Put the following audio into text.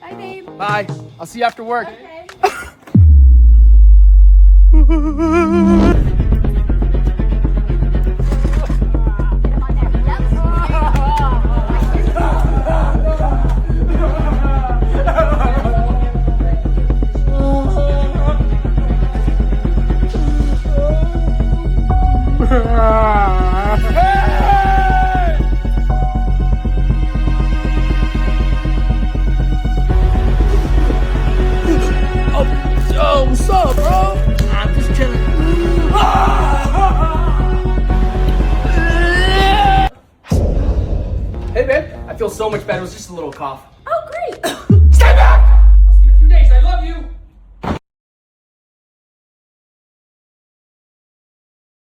Bye, babe. Bye. I'll see you after work. Okay. Oh, what's up, bro? I'm just chilling. Hey, babe. I feel so much better. It was just a little cough.